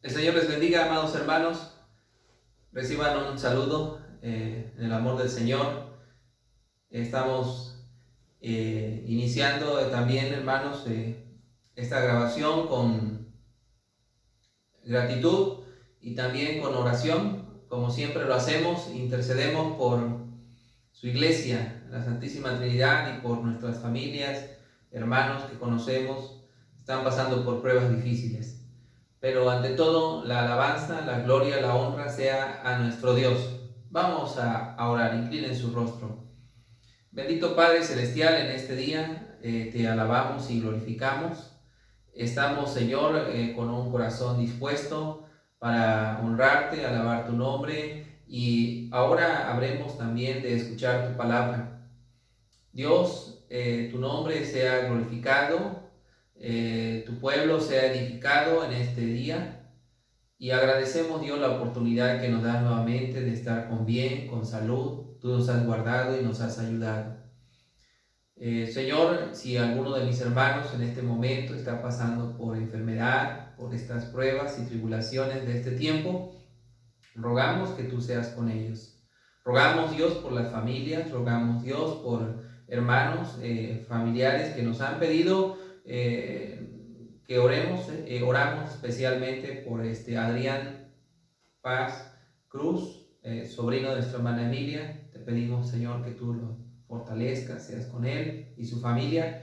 El Señor les bendiga, amados hermanos. Reciban un saludo en el amor del Señor. Estamos iniciando también, hermanos, esta grabación con gratitud y también con oración. Como siempre lo hacemos, intercedemos por su iglesia, la Santísima Trinidad, y por nuestras familias, hermanos que conocemos, están pasando por pruebas difíciles. Pero ante todo, la alabanza, la gloria, la honra sea a nuestro Dios. Vamos a orar, inclinen su rostro. Bendito Padre Celestial, en este día te alabamos y glorificamos. Estamos, Señor, con un corazón dispuesto para honrarte, alabar tu nombre, y ahora habremos también de escuchar tu palabra. Dios, tu nombre sea glorificado, tu pueblo sea edificado en este día. Y agradecemos, Dios, la oportunidad que nos das nuevamente de estar con bien, con salud. Tú nos has guardado y nos has ayudado. Señor, si alguno de mis hermanos en este momento está pasando por enfermedad, por estas pruebas y tribulaciones de este tiempo, rogamos que tú seas con ellos. Rogamos, Dios, por las familias, rogamos, Dios, por hermanos, familiares que nos han pedido que oremos. Oramos especialmente por Adrián Paz Cruz, sobrino de nuestra hermana Emilia. Te pedimos, Señor, que tú lo fortalezcas, seas con él y su familia.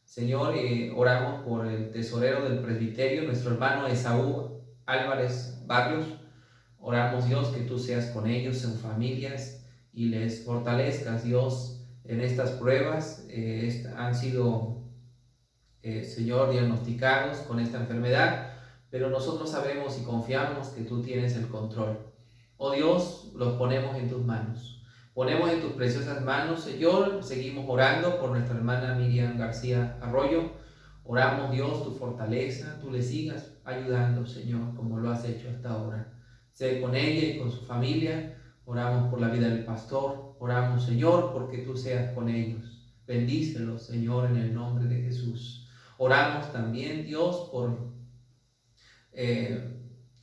Señor, oramos por el tesorero del presbiterio, nuestro hermano Esaú Álvarez Barrios. Oramos, Dios, que tú seas con ellos, en familias, y les fortalezcas, Dios, en estas pruebas. Han sido, Señor, diagnosticados con esta enfermedad, pero nosotros sabemos y confiamos que tú tienes el control. Oh Dios, los ponemos en tus manos. Ponemos en tus preciosas manos, Señor. Seguimos orando por nuestra hermana Miriam García Arroyo. Oramos, Dios, tu fortaleza, tú le sigas ayudando, Señor, como lo has hecho hasta ahora. Sé con ella y con su familia. Oramos por la vida del pastor. Oramos, Señor, porque tú seas con ellos. Bendícelos, Señor, en el nombre de Jesús. Oramos también, Dios, por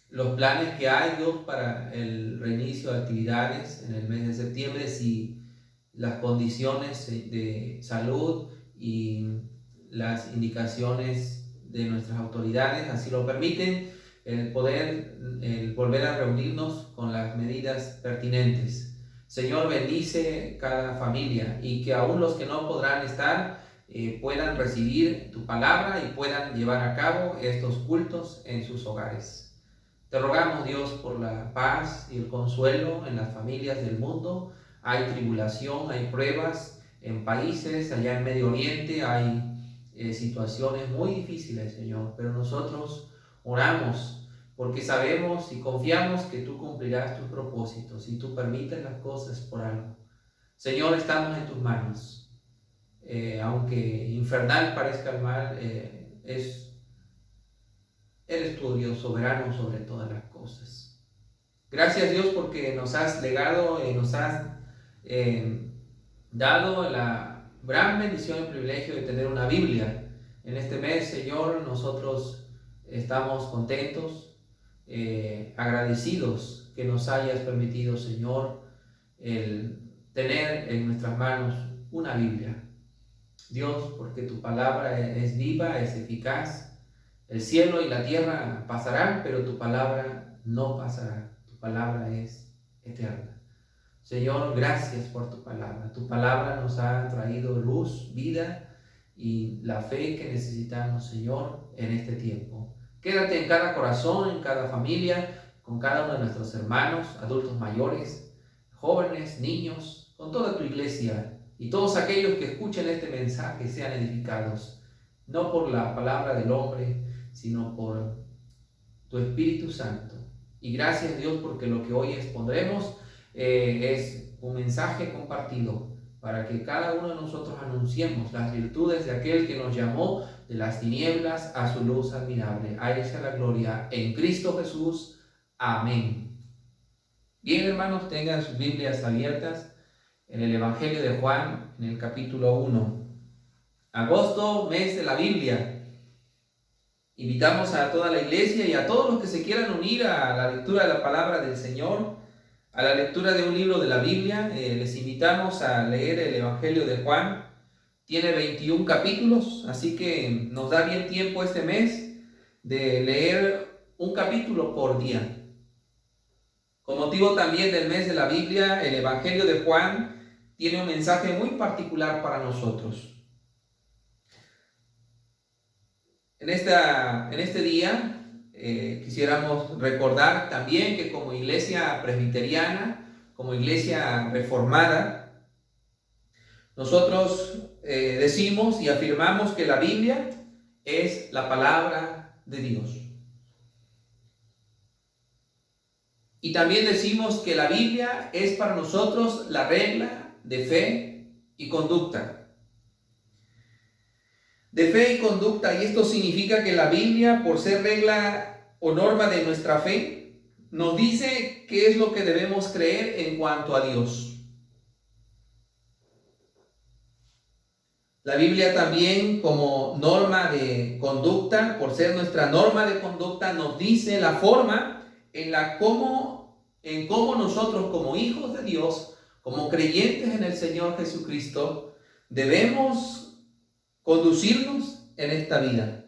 los planes que hay, Dios, para el reinicio de actividades en el mes de septiembre, si las condiciones de salud y las indicaciones de nuestras autoridades así lo permiten, el volver a reunirnos con las medidas pertinentes. Señor, bendice cada familia, y que aún los que no podrán estar puedan recibir tu palabra y puedan llevar a cabo estos cultos en sus hogares. Te rogamos, Dios, por la paz y el consuelo en las familias del mundo. Hay tribulación, hay pruebas en países, allá en Medio Oriente hay situaciones muy difíciles, Señor, pero nosotros oramos porque sabemos y confiamos que tú cumplirás tus propósitos y tú permites las cosas por algo. Señor, estamos en tus manos. Aunque infernal parezca el mal, eres tú, Dios, soberano sobre todas las cosas. Gracias, Dios, porque nos has legado, nos has dado la gran bendición y privilegio de tener una Biblia. En este mes, Señor, nosotros estamos contentos, agradecidos que nos hayas permitido, Señor, el tener en nuestras manos una Biblia. Dios, porque tu palabra es viva, es eficaz. El cielo y la tierra pasarán, pero tu palabra no pasará. Tu palabra es eterna. Señor, gracias por tu palabra. Tu palabra nos ha traído luz, vida y la fe que necesitamos, Señor, en este tiempo. Quédate en cada corazón, en cada familia, con cada uno de nuestros hermanos, adultos mayores, jóvenes, niños, con toda tu iglesia, y todos aquellos que escuchen este mensaje sean edificados, no por la palabra del hombre, sino por tu Espíritu Santo. Y gracias, Dios, porque lo que hoy expondremos es un mensaje compartido para que cada uno de nosotros anunciemos las virtudes de aquel que nos llamó de las tinieblas a su luz admirable. A él sea la gloria en Cristo Jesús. Amén. Bien, hermanos, tengan sus Biblias abiertas en el Evangelio de Juan, en el capítulo 1. Agosto, mes de la Biblia. Invitamos a toda la iglesia y a todos los que se quieran unir a la lectura de la palabra del Señor, a la lectura de un libro de la Biblia. Les invitamos a leer el Evangelio de Juan. Tiene 21 capítulos, así que nos da bien tiempo este mes de leer un capítulo por día. Con motivo también del mes de la Biblia, el Evangelio de Juan tiene un mensaje muy particular para nosotros. En este día quisiéramos recordar también que como iglesia presbiteriana, como iglesia reformada, nosotros decimos y afirmamos que la Biblia es la palabra de Dios. Y también decimos que la Biblia es para nosotros la regla de fe y conducta. De fe y conducta, y esto significa que la Biblia, por ser regla o norma de nuestra fe, nos dice qué es lo que debemos creer en cuanto a Dios. La Biblia también, como norma de conducta, por ser nuestra norma de conducta, nos dice la forma en cómo nosotros como hijos de Dios, como creyentes en el Señor Jesucristo, debemos conducirnos en esta vida.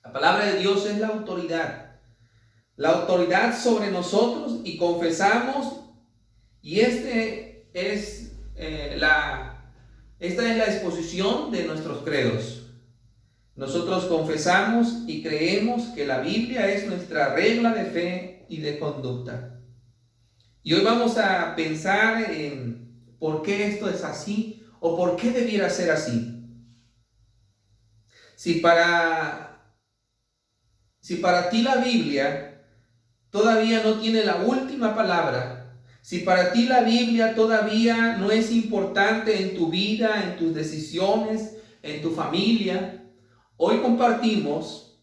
La palabra de Dios es la autoridad sobre nosotros, y confesamos, y esta es la exposición de nuestros credos. Nosotros confesamos y creemos que la Biblia es nuestra regla de fe y de conducta. Y hoy vamos a pensar en por qué esto es así o por qué debiera ser así. Si para ti la Biblia todavía no tiene la última palabra, si para ti la Biblia todavía no es importante en tu vida, en tus decisiones, en tu familia, hoy compartimos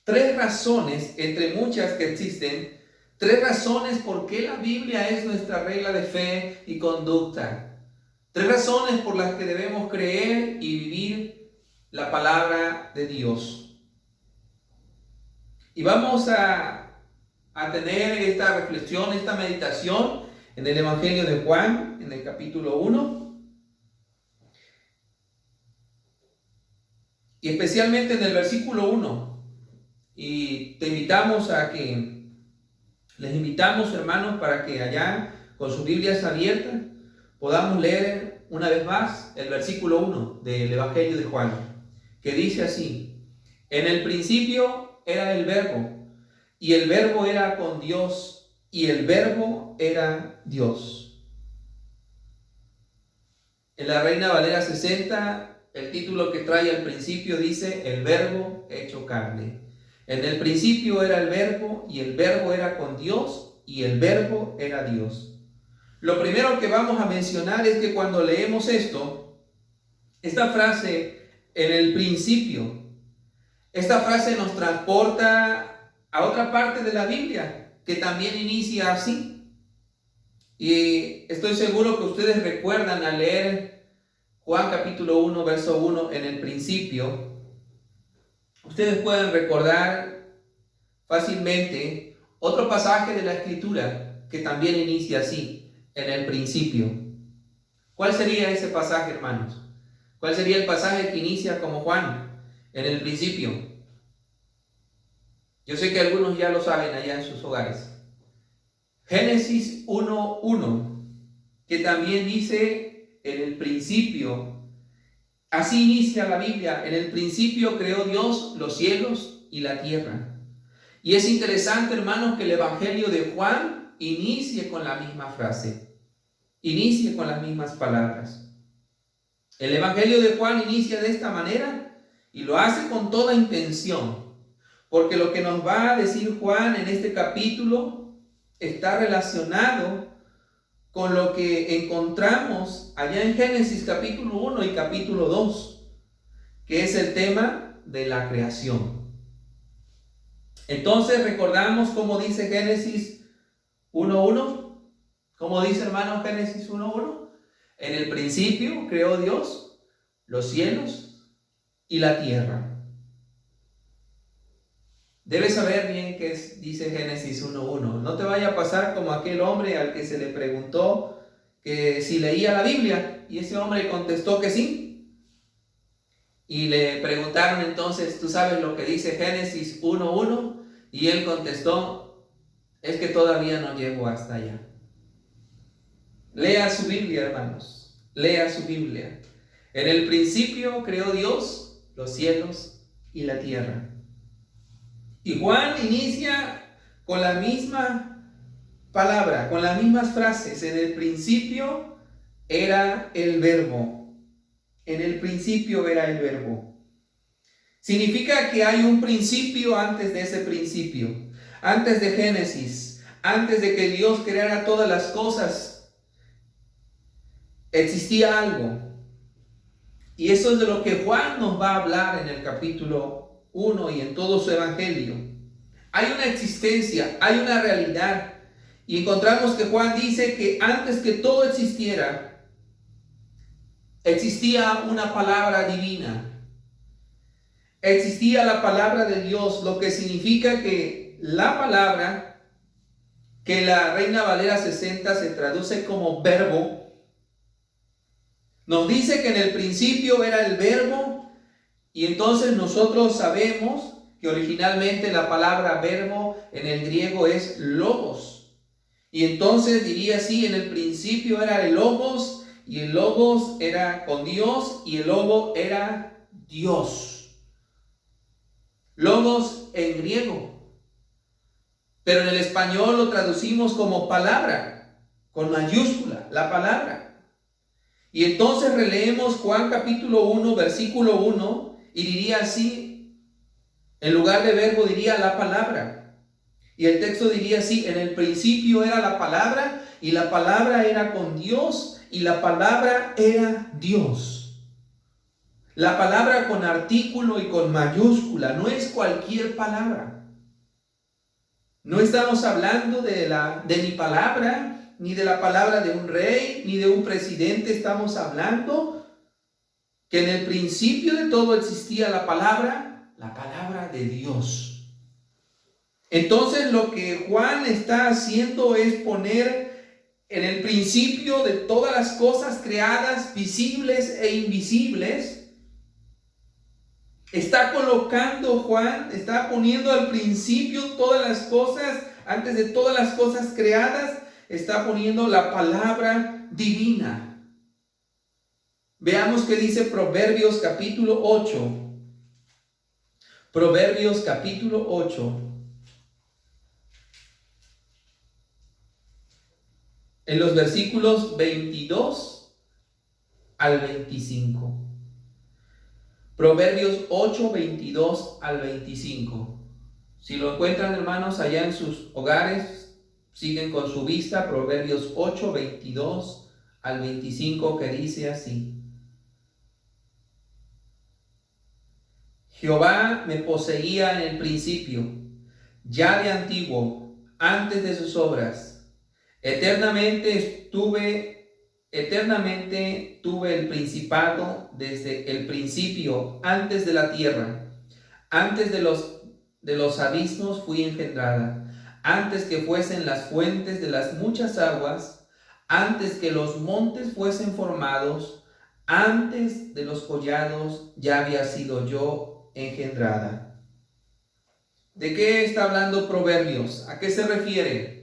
3 razones, entre muchas que existen, 3 razones por qué la Biblia es nuestra regla de fe y conducta. 3 razones por las que debemos creer y vivir la palabra de Dios. Y vamos a tener esta reflexión, esta meditación en el Evangelio de Juan, en el capítulo 1. Y especialmente en el versículo 1. Y les invitamos, hermanos, para que allá, con sus Biblias abiertas, podamos leer una vez más el versículo 1 del Evangelio de Juan, que dice así: en el principio era el Verbo, y el Verbo era con Dios, y el Verbo era Dios. En la Reina Valera 60, el título que trae al principio dice: el Verbo hecho carne. En el principio era el Verbo, y el Verbo era con Dios, y el Verbo era Dios. Lo primero que vamos a mencionar es que cuando leemos esta frase, en el principio, esta frase nos transporta a otra parte de la Biblia que también inicia así. Y estoy seguro que ustedes recuerdan al leer Juan capítulo 1, verso 1, en el principio. Ustedes pueden recordar fácilmente otro pasaje de la Escritura que también inicia así, en el principio. ¿Cuál sería ese pasaje, hermanos? ¿Cuál sería el pasaje que inicia como Juan? En el principio. Yo sé que algunos ya lo saben allá en sus hogares. Génesis 1:1, que también dice: en el principio. Así inicia la Biblia: en el principio creó Dios los cielos y la tierra. Y es interesante, hermanos, que el Evangelio de Juan inicie con la misma frase, inicie con las mismas palabras. El Evangelio de Juan inicia de esta manera y lo hace con toda intención, porque lo que nos va a decir Juan en este capítulo está relacionado con lo que encontramos allá en Génesis capítulo 1 y capítulo 2, que es el tema de la creación. Entonces recordamos cómo dice Génesis 1:1. ¿Cómo dice, hermano, Génesis 1:1? En el principio creó Dios los cielos y la tierra. Debes saber bien qué dice Génesis 1:1. No te vaya a pasar como aquel hombre al que se le preguntó que si leía la Biblia, y ese hombre contestó que sí. Y le preguntaron entonces, ¿tú sabes lo que dice Génesis 1:1? Y él contestó, es que todavía no llego hasta allá. Lea su Biblia, hermanos. Lea su Biblia. En el principio creó Dios los cielos y la tierra. Y Juan inicia con la misma palabra, con las mismas frases. En el principio era el verbo. En el principio era el verbo. Significa que hay un principio antes de ese principio. Antes de Génesis, antes de que Dios creara todas las cosas, existía algo. Y eso es de lo que Juan nos va a hablar en el capítulo 1 y en todo su evangelio. Hay una existencia, hay una realidad. Y encontramos que Juan dice que antes que todo existiera, existía una palabra divina. Existía la palabra de Dios, lo que significa que la palabra, que la Reina Valera 60 se traduce como verbo, nos dice que en el principio era el verbo, y entonces nosotros sabemos que originalmente la palabra verbo en el griego es logos. Y entonces diría así, en el principio era el logos, y el logos era con Dios, y el logo era Dios. Logos en griego. Pero en el español lo traducimos como palabra, con mayúscula, la palabra. Y entonces releemos Juan capítulo 1, versículo 1, y diría así, en lugar de verbo diría la palabra. Y el texto diría así, en el principio era la palabra, y la palabra era con Dios, y la palabra era Dios. La palabra con artículo y con mayúscula, no es cualquier palabra. No estamos hablando de mi palabra, ni de la palabra de un rey, ni de un presidente. Estamos hablando que en el principio de todo existía la palabra de Dios. Entonces lo que Juan está haciendo es poner en el principio de todas las cosas creadas, visibles e invisibles. Está colocando Juan, está poniendo al principio todas las cosas, antes de todas las cosas creadas, está poniendo la palabra divina. Veamos qué dice Proverbios capítulo 8. Proverbios capítulo 8. En los versículos 22 al 25. Proverbios 8, 22 al 25. Si lo encuentran, hermanos, allá en sus hogares, siguen con su vista. Proverbios 8, 22 al 25, que dice así: Jehová me poseía en el principio, ya de antiguo, antes de sus obras. Eternamente tuve el principado desde el principio, antes de la tierra. Antes de los abismos fui engendrada, antes que fuesen las fuentes de las muchas aguas, antes que los montes fuesen formados, antes de los collados ya había sido yo engendrada. ¿De qué está hablando Proverbios? ¿A qué se refiere?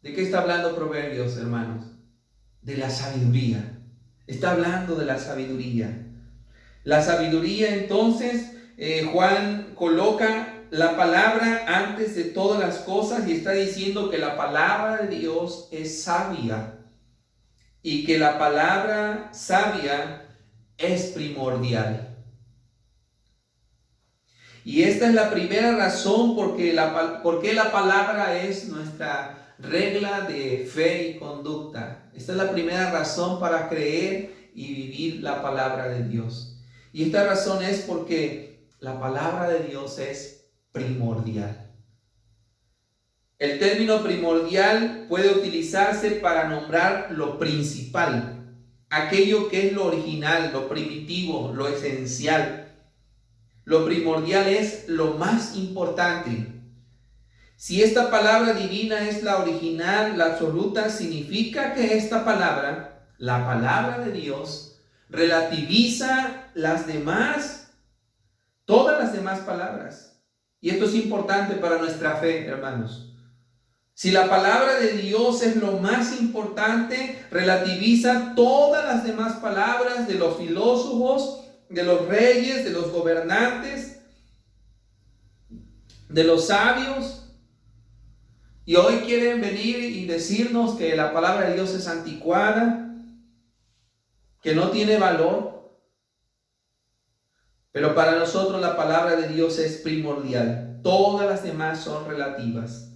¿De qué está hablando Proverbios, hermanos? De la sabiduría. Está hablando de la sabiduría. La sabiduría, entonces, Juan coloca la palabra antes de todas las cosas y está diciendo que la palabra de Dios es sabia y que la palabra sabia es primordial. Y esta es la primera razón por qué la palabra es nuestra regla de fe y conducta. Esta es la primera razón para creer y vivir la palabra de Dios. Y esta razón es porque la palabra de Dios es primordial. El término primordial puede utilizarse para nombrar lo principal, aquello que es lo original, lo primitivo, lo esencial, lo primordial es lo más importante. Si esta palabra divina es la original, la absoluta, significa que esta palabra, la palabra de Dios, relativiza las demás, todas las demás palabras. Y esto es importante para nuestra fe, hermanos. Si la palabra de Dios es lo más importante, relativiza todas las demás palabras de los filósofos, de los reyes, de los gobernantes, de los sabios. Y hoy quieren venir y decirnos que la palabra de Dios es anticuada, que no tiene valor. Pero para nosotros la palabra de Dios es primordial. Todas las demás son relativas.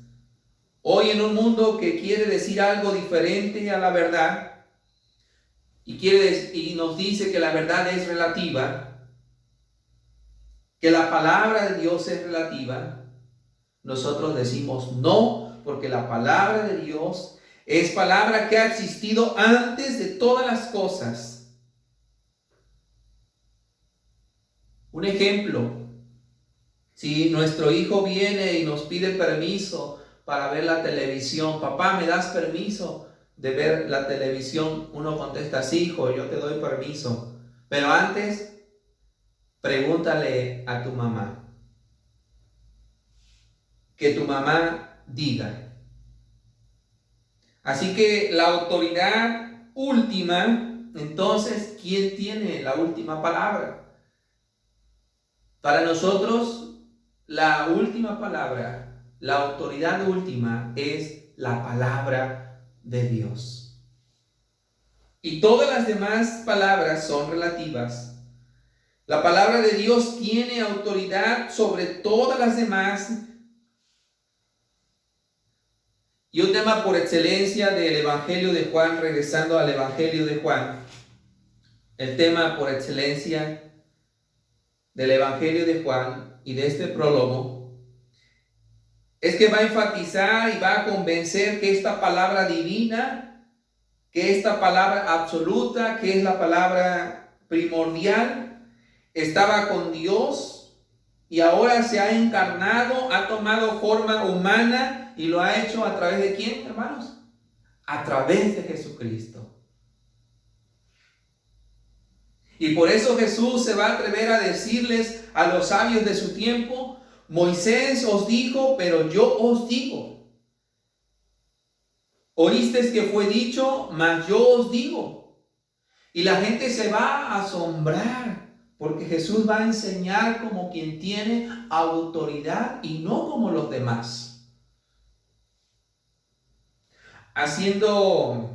Hoy en un mundo que quiere decir algo diferente a la verdad y nos dice que la verdad es relativa, que la palabra de Dios es relativa, nosotros decimos no, porque la palabra de Dios es palabra que ha existido antes de todas las cosas. Un ejemplo, si nuestro hijo viene y nos pide permiso para ver la televisión, papá, ¿me das permiso de ver la televisión? Uno contesta, sí, hijo, yo te doy permiso. Pero antes, pregúntale a tu mamá. Que tu mamá diga. Así que la autoridad última, entonces, ¿quién tiene la última palabra? Para nosotros, la última palabra, la autoridad última es la palabra de Dios. Y todas las demás palabras son relativas. La palabra de Dios tiene autoridad sobre todas las demás. Y un tema por excelencia del Evangelio de Juan, regresando al Evangelio de Juan, el tema por excelencia del Evangelio de Juan y de este prólogo, es que va a enfatizar y va a convencer que esta palabra divina, que esta palabra absoluta, que es la palabra primordial, estaba con Dios y ahora se ha encarnado, ha tomado forma humana y lo ha hecho a través de ¿quién, hermanos? A través de Jesucristo. Y por eso Jesús se va a atrever a decirles a los sabios de su tiempo, Moisés os dijo, pero yo os digo. Oísteis que fue dicho, mas yo os digo. Y la gente se va a asombrar, porque Jesús va a enseñar como quien tiene autoridad y no como los demás. Haciendo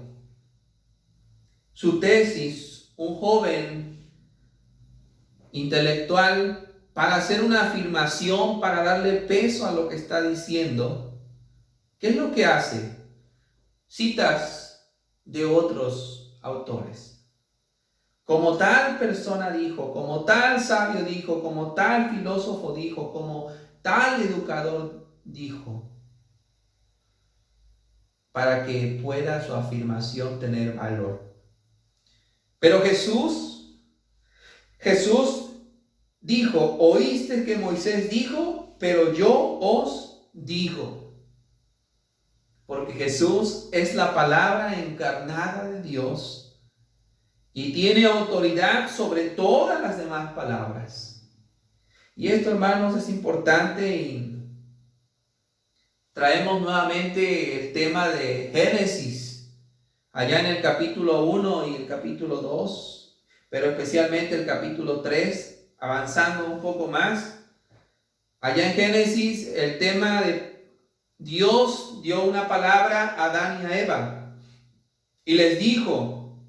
su tesis, un joven intelectual, para hacer una afirmación, para darle peso a lo que está diciendo, ¿qué es lo que hace? Citas de otros autores. Como tal persona dijo, como tal sabio dijo, como tal filósofo dijo, como tal educador dijo, para que pueda su afirmación tener valor. Pero Jesús dijo, oíste que Moisés dijo, pero yo os digo. Porque Jesús es la palabra encarnada de Dios y tiene autoridad sobre todas las demás palabras. Y esto, hermanos, es importante y traemos nuevamente el tema de Génesis, allá en el capítulo 1 y el capítulo 2, pero especialmente el capítulo 3, avanzando un poco más. Allá en Génesis, el tema de Dios dio una palabra a Adán y a Eva y les dijo,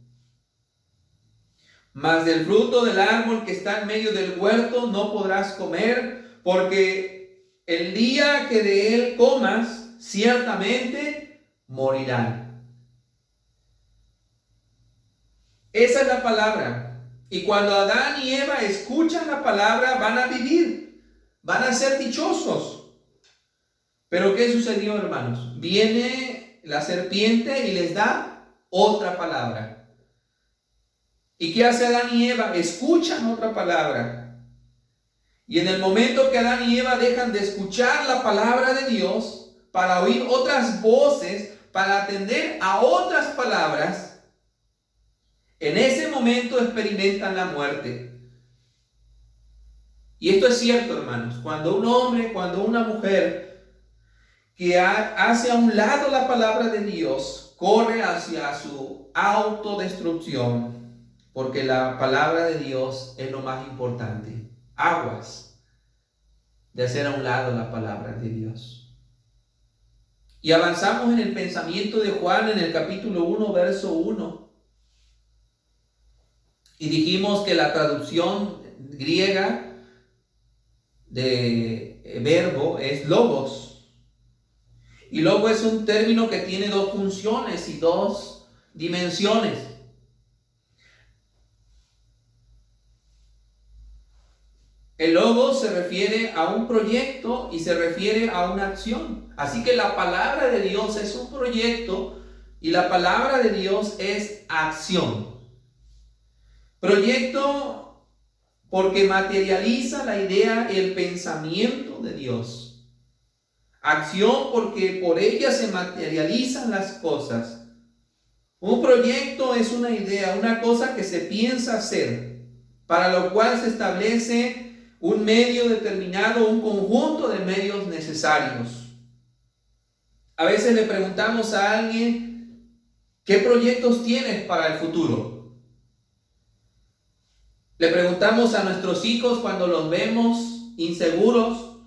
mas del fruto del árbol que está en medio del huerto no podrás comer, porque el día que de él comas, ciertamente morirán. Esa es la palabra. Y cuando Adán y Eva escuchan la palabra, van a vivir, van a ser dichosos. Pero ¿qué sucedió, hermanos? Viene la serpiente y les da otra palabra. ¿Y qué hace Adán y Eva? Escuchan otra palabra. Y en el momento que Adán y Eva dejan de escuchar la palabra de Dios para oír otras voces, para atender a otras palabras, en ese momento experimentan la muerte. Y esto es cierto, hermanos. Cuando un hombre, cuando una mujer que hace a un lado la palabra de Dios, corre hacia su autodestrucción, porque la palabra de Dios es lo más importante. Aguas de hacer a un lado la palabra de Dios. Y avanzamos en el pensamiento de Juan en el capítulo 1, verso 1. Y dijimos que la traducción griega de verbo es logos. Y logos es un término que tiene dos funciones y dos dimensiones. El logos se refiere a un proyecto y se refiere a una acción. Así que la palabra de Dios es un proyecto y la palabra de Dios es acción. Proyecto porque materializa la idea y el pensamiento de Dios. Acción porque por ella se materializan las cosas. Un proyecto es una idea, una cosa que se piensa hacer, para lo cual se establece un medio determinado, un conjunto de medios necesarios. A veces le preguntamos a alguien, ¿qué proyectos tienes para el futuro? Le preguntamos a nuestros hijos cuando los vemos inseguros,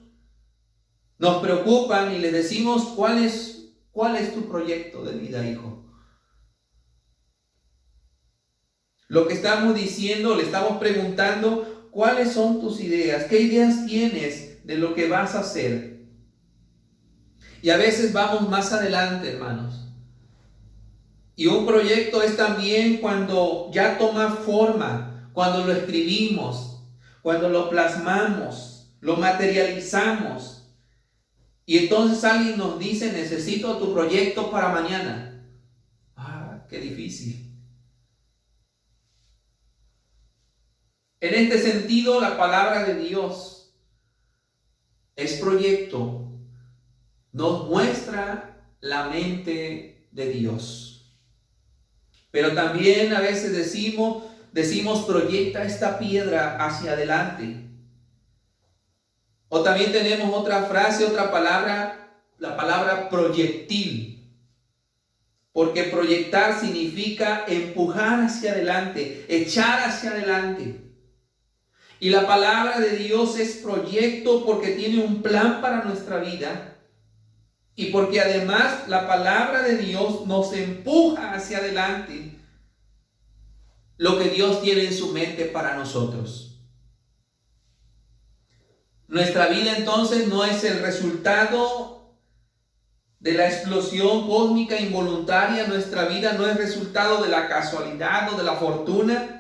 nos preocupan y les decimos, ¿cuál es tu proyecto de vida, hijo? Lo que estamos diciendo, le estamos preguntando, ¿cuáles son tus ideas? ¿Qué ideas tienes de lo que vas a hacer? Y a veces vamos más adelante, hermanos. Y un proyecto es también cuando ya toma forma, cuando lo escribimos, cuando lo plasmamos, lo materializamos. Y entonces alguien nos dice, necesito tu proyecto para mañana. Ah, qué difícil. En este sentido, la palabra de Dios es proyecto. Nos muestra la mente de Dios. Pero también a veces decimos proyecta esta piedra hacia adelante. O también tenemos otra frase, otra palabra, la palabra proyectil. Porque proyectar significa empujar hacia adelante, echar hacia adelante. Y la palabra de Dios es proyecto porque tiene un plan para nuestra vida. Y porque además la palabra de Dios nos empuja hacia adelante lo que Dios tiene en su mente para nosotros. Nuestra vida entonces no es el resultado de la explosión cósmica involuntaria. Nuestra vida no es resultado de la casualidad o de la fortuna.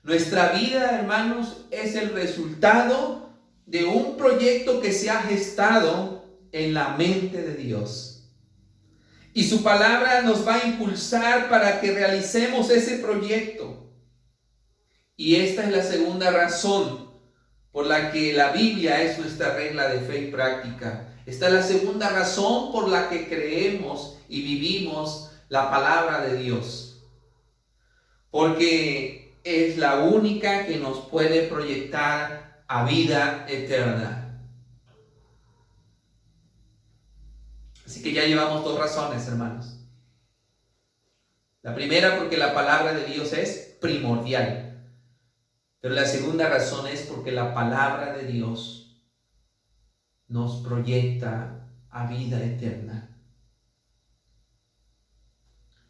Nuestra vida, hermanos, es el resultado de un proyecto que se ha gestado en la mente de Dios. Y su palabra nos va a impulsar para que realicemos ese proyecto. Y esta es la segunda razón por la que la Biblia es nuestra regla de fe y práctica. Esta es la segunda razón por la que creemos y vivimos la palabra de Dios. Porque es la única que nos puede proyectar a vida eterna. Así que ya llevamos dos razones, hermanos. La primera porque la palabra de Dios es primordial. Pero la segunda razón es porque la palabra de Dios nos proyecta a vida eterna.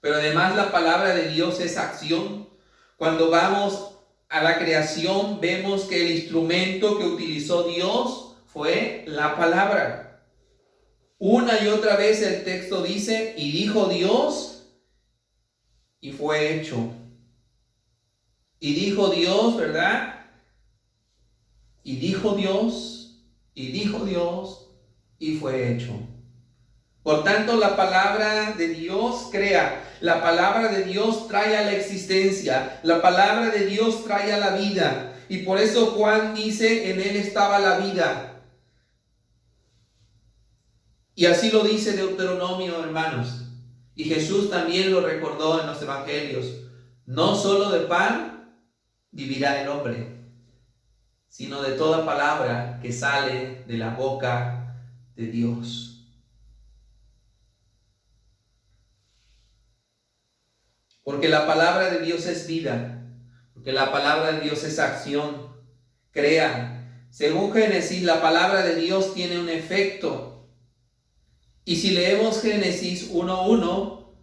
Pero además la palabra de Dios es acción. Cuando vamos a la creación, vemos que el instrumento que utilizó Dios fue la palabra. Una y otra vez el texto dice, y dijo Dios, y fue hecho. Y dijo Dios, ¿verdad? Y dijo Dios, y dijo Dios, y fue hecho. Por tanto, la palabra de Dios crea. La palabra de Dios trae a la existencia. La palabra de Dios trae a la vida. Y por eso Juan dice, en él estaba la vida. Y así lo dice Deuteronomio, hermanos. Y Jesús también lo recordó en los evangelios. No solo de pan vivirá el hombre, sino de toda palabra que sale de la boca de Dios. Porque la palabra de Dios es vida, porque la palabra de Dios es acción, crea. Según Génesis, la palabra de Dios tiene un efecto. Y si leemos Génesis 1:1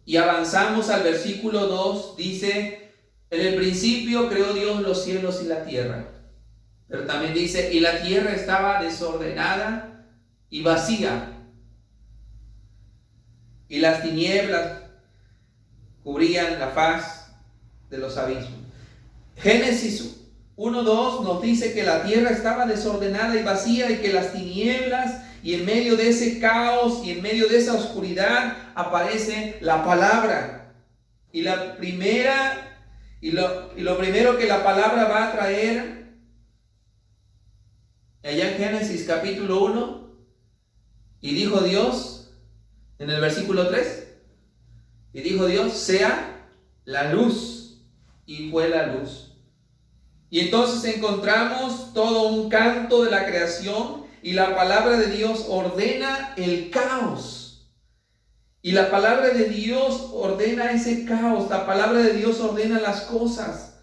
y avanzamos al versículo 2, dice, en el principio creó Dios los cielos y la tierra. Pero también dice, y la tierra estaba desordenada y vacía, y las tinieblas cubrían la faz de los abismos. Génesis 1:2 nos dice que la tierra estaba desordenada y vacía y que las tinieblas, y en medio de ese caos y en medio de esa oscuridad aparece la palabra. Y lo primero que la palabra va a traer allá en Génesis capítulo 1, y dijo Dios en el versículo 3, y dijo Dios, sea la luz, y fue la luz. Y entonces encontramos todo un canto de la creación, y la palabra de Dios ordena el caos. Y la palabra de Dios ordena ese caos, la palabra de Dios ordena las cosas.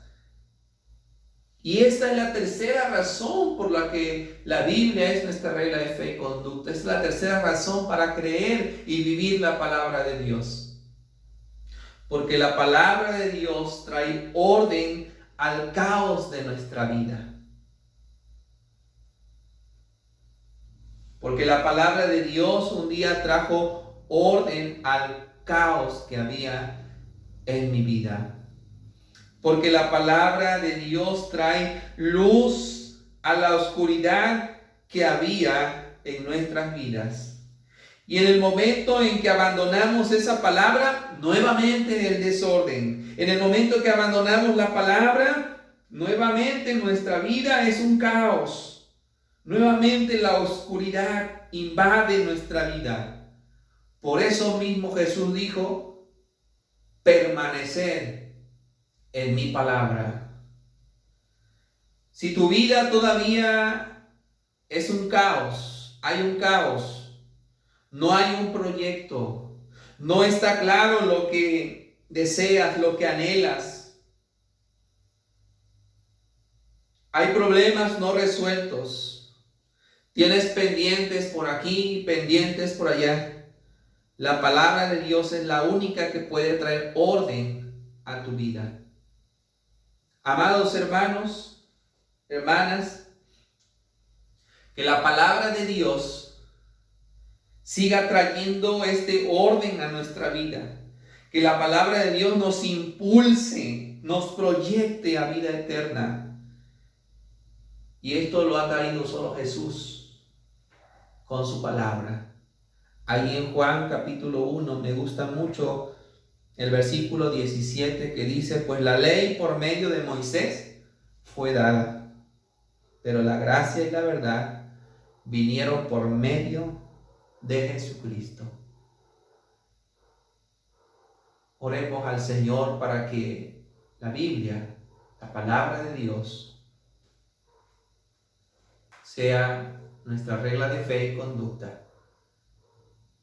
Y esta es la tercera razón por la que la Biblia es nuestra regla de fe y conducta. Es la tercera razón para creer y vivir la palabra de Dios. Porque la palabra de Dios trae orden al caos de nuestra vida. Porque la palabra de Dios un día trajo orden al caos que había en mi vida. Porque la palabra de Dios trae luz a la oscuridad que había en nuestras vidas. Y en el momento en que abandonamos esa palabra, nuevamente el desorden. En el momento que abandonamos la palabra, nuevamente nuestra vida es un caos. Nuevamente la oscuridad invade nuestra vida. Por eso mismo Jesús dijo, permanecer en mi palabra. Si tu vida todavía es un caos, hay un caos, no hay un proyecto, no está claro lo que deseas, lo que anhelas, hay problemas no resueltos, tienes pendientes por aquí, pendientes por allá. La palabra de Dios es la única que puede traer orden a tu vida. Amados hermanos, hermanas, que la palabra de Dios siga trayendo este orden a nuestra vida. Que la palabra de Dios nos impulse, nos proyecte a vida eterna. Y esto lo ha traído solo Jesús con su palabra. Ahí en Juan capítulo 1 me gusta mucho el versículo 17 que dice, pues la ley por medio de Moisés fue dada, pero la gracia y la verdad vinieron por medio de Jesucristo. Oremos al Señor para que la Biblia, la palabra de Dios, sea nuestra regla de fe y conducta.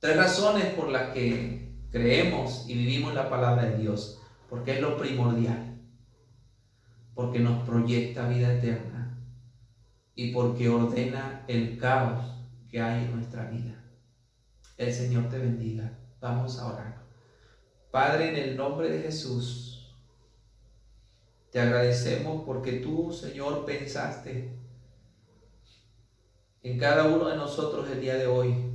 3 razones por las que creemos y vivimos la palabra de Dios. Porque es lo primordial. Porque nos proyecta vida eterna. Y porque ordena el caos que hay en nuestra vida. El Señor te bendiga. Vamos a orar. Padre, en el nombre de Jesús, te agradecemos porque tú, Señor, pensaste en cada uno de nosotros el día de hoy.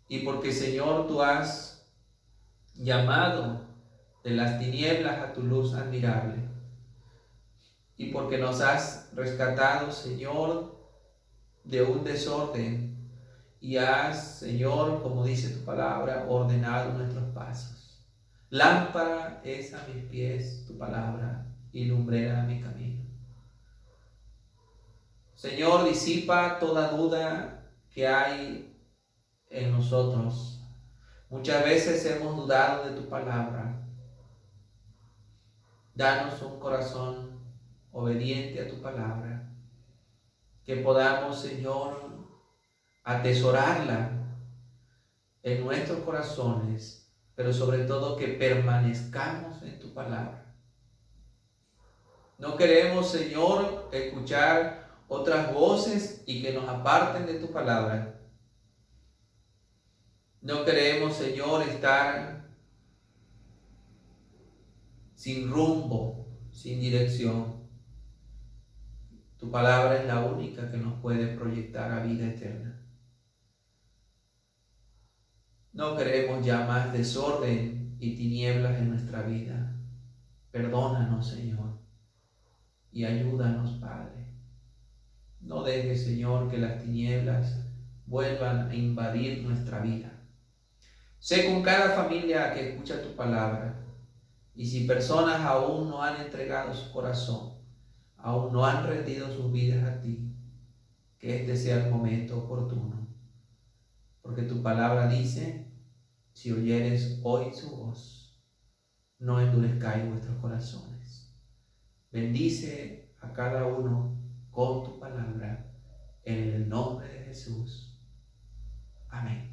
Y porque, Señor, tú has llamado de las tinieblas a tu luz admirable. Y porque nos has rescatado, Señor, de un desorden. Y has, Señor, como dice tu palabra, ordenado nuestros pasos. Lámpara es a mis pies tu palabra y lumbrera a mi camino. Señor, disipa toda duda que hay en nosotros. Muchas veces hemos dudado de tu palabra. Danos un corazón obediente a tu palabra, que podamos, Señor, atesorarla en nuestros corazones, pero sobre todo que permanezcamos en tu palabra. No queremos, Señor, escuchar otras voces y que nos aparten de tu palabra. No queremos, Señor, estar sin rumbo, sin dirección. Tu palabra es la única que nos puede proyectar a vida eterna. No queremos ya más desorden y tinieblas en nuestra vida. Perdónanos, Señor, y ayúdanos, Padre. No dejes, Señor, que las tinieblas vuelvan a invadir nuestra vida. Sé con cada familia que escucha tu palabra, y si personas aún no han entregado su corazón, aún no han rendido sus vidas a ti, que este sea el momento oportuno. Porque tu palabra dice, si oyeres hoy su voz, no endurezcáis vuestros corazones. Bendice a cada uno con tu palabra, en el nombre de Jesús. Amén.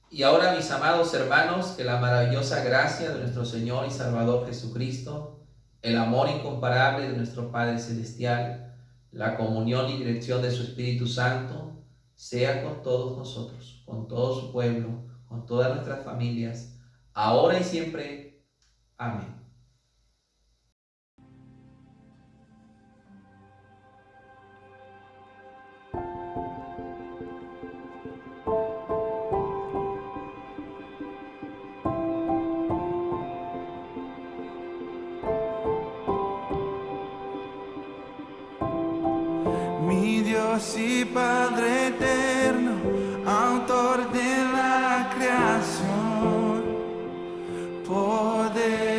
Y ahora, mis amados hermanos, que la maravillosa gracia de nuestro Señor y Salvador Jesucristo, el amor incomparable de nuestro Padre Celestial, la comunión y dirección de su Espíritu Santo, sea con todos nosotros, con todo su pueblo, con todas nuestras familias, ahora y siempre. Amén. Mi Dios y Padre eterno, autor de la creación, poderoso